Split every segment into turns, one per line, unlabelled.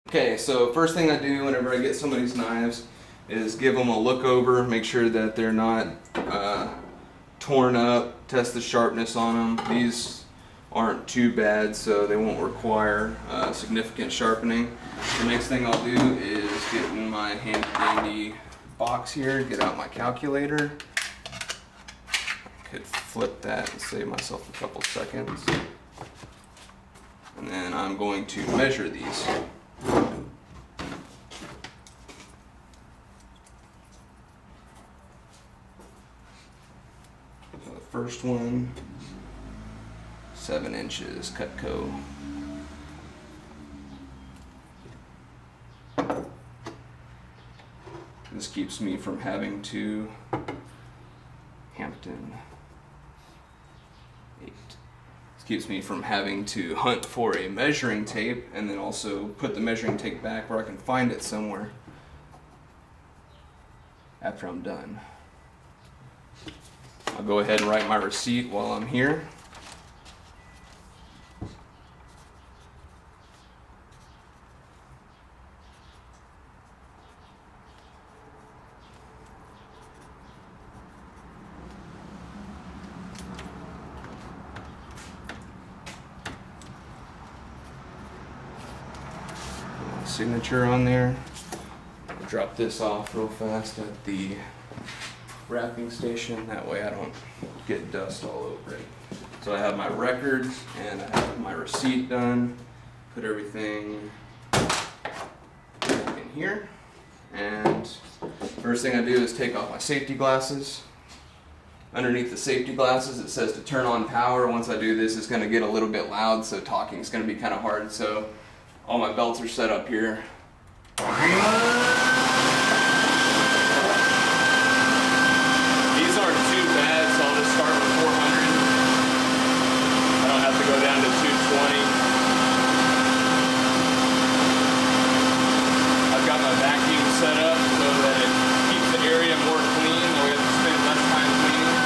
Okay, so first thing I do whenever I get somebody's knives is give them a look over, make sure that they're not torn up, test the sharpness on them. These aren't too bad, so they won't require significant sharpening. The next thing I'll do is get in my handy dandy box here, get out my calculator. Could flip that and save myself a couple seconds. And then I'm going to measure these. So the first one, 7 inches Cutco. This keeps me from having to Hampton 8. This keeps me from having to hunt for a measuring tape and then also put the measuring tape back where I can find it somewhere after I'm done. I'll go ahead and write my receipt while I'm here. Signature on there. I'll drop this off real fast at the wrapping station, that way I don't get dust all over it. So I have my record and I have my receipt done. Put everything in here, and first thing I do is take off my safety glasses. Underneath the safety glasses it says to turn on power. Once I do this, it's going to get a little bit loud, so talking is going to be kind of hard. So all my belts are set up here. These aren't too bad, so I'll just start with 400. I don't have to go down to 220. I've got my vacuum set up so that it keeps the area more clean, so we have to spend less time cleaning.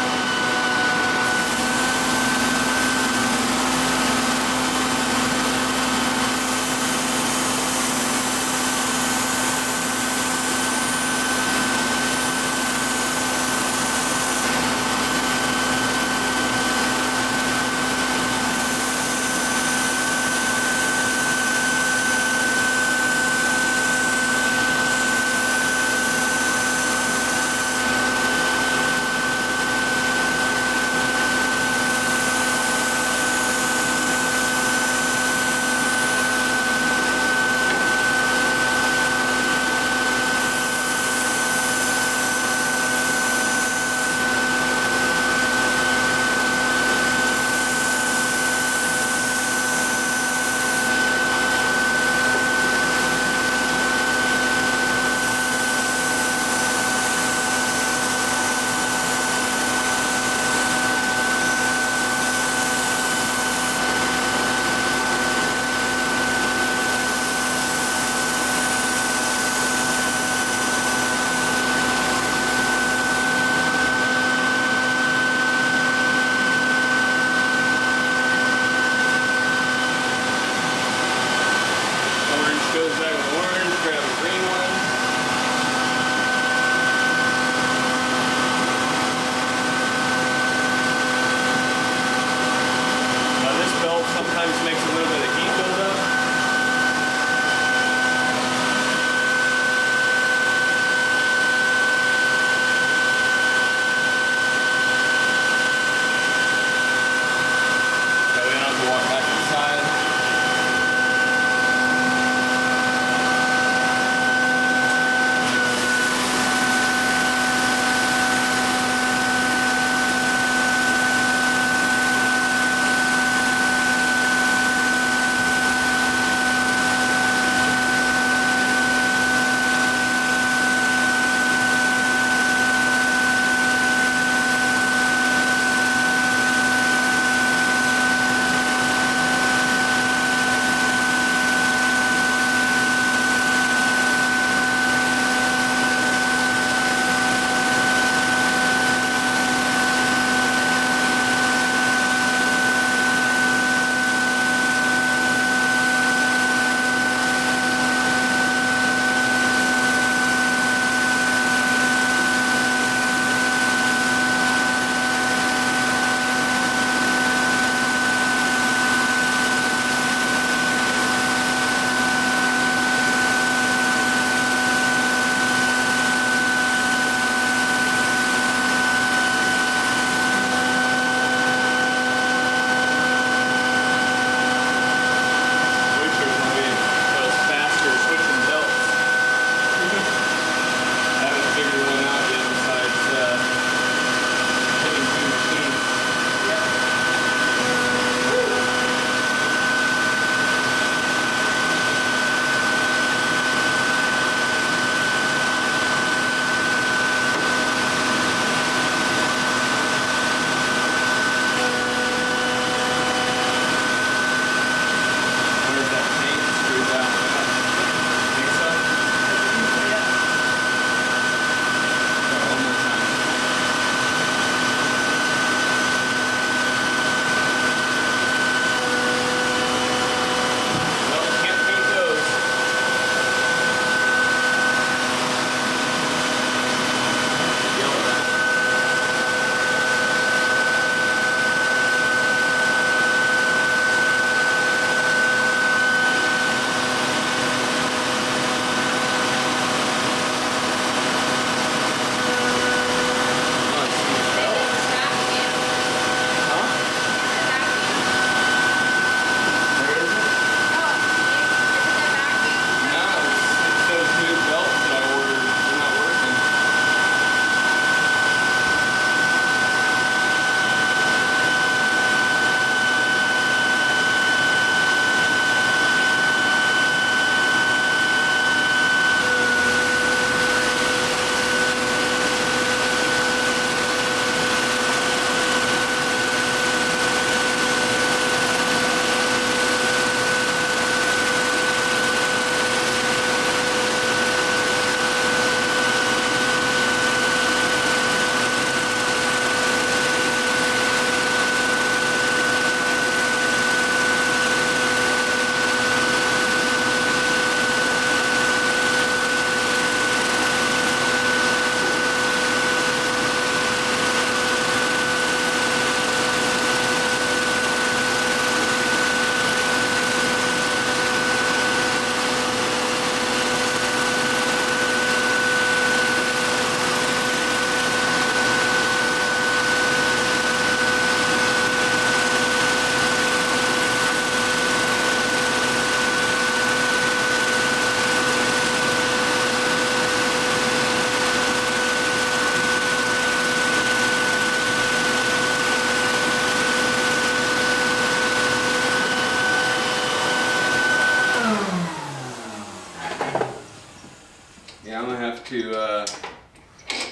Yeah, I'm gonna have to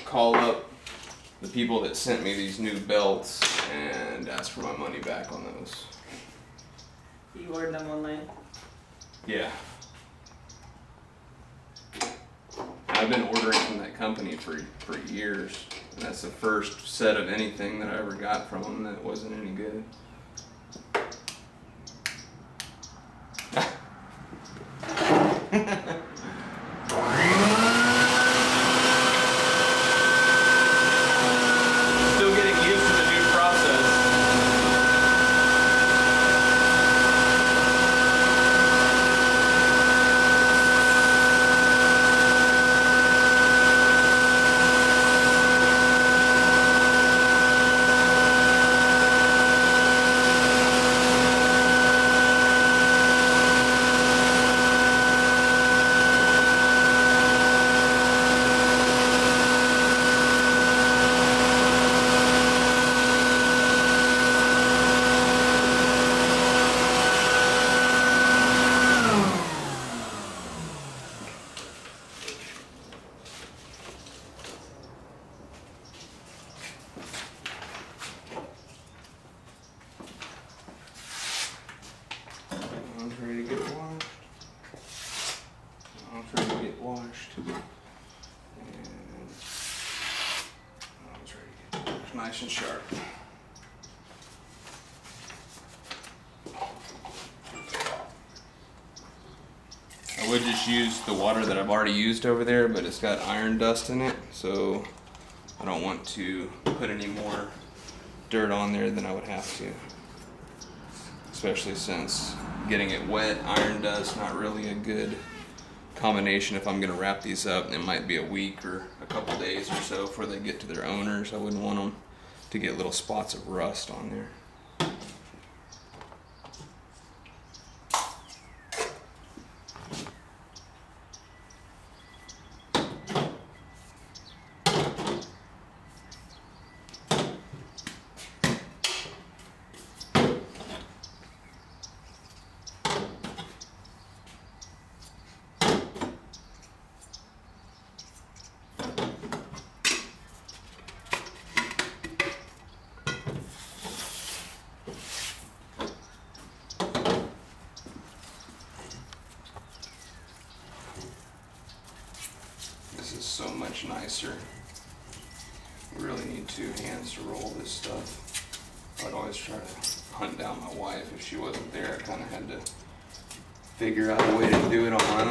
call up the people that sent me these new belts and ask for my money back on those.
You ordered them online?
Yeah. I've been ordering from that company for years. And that's the first set of anything that I ever got from them that wasn't any good. Still getting used to the new process. One's ready to get washed. One's ready to get washed. And one's ready to get washed. Nice and sharp. I would just use the water that I've already used over there, but it's got iron dust in it, so I don't want to put any more dirt on there than I would have to. Especially since getting it wet, iron dust, not really a good combination if I'm going to wrap these up. It might be a week or a couple days or so before they get to their owners. I wouldn't want them to get little spots of rust on there. This is so much nicer. You really need two hands to roll this stuff. I'd always try to hunt down my wife if she wasn't there. I kind of had to figure out a way to do it on my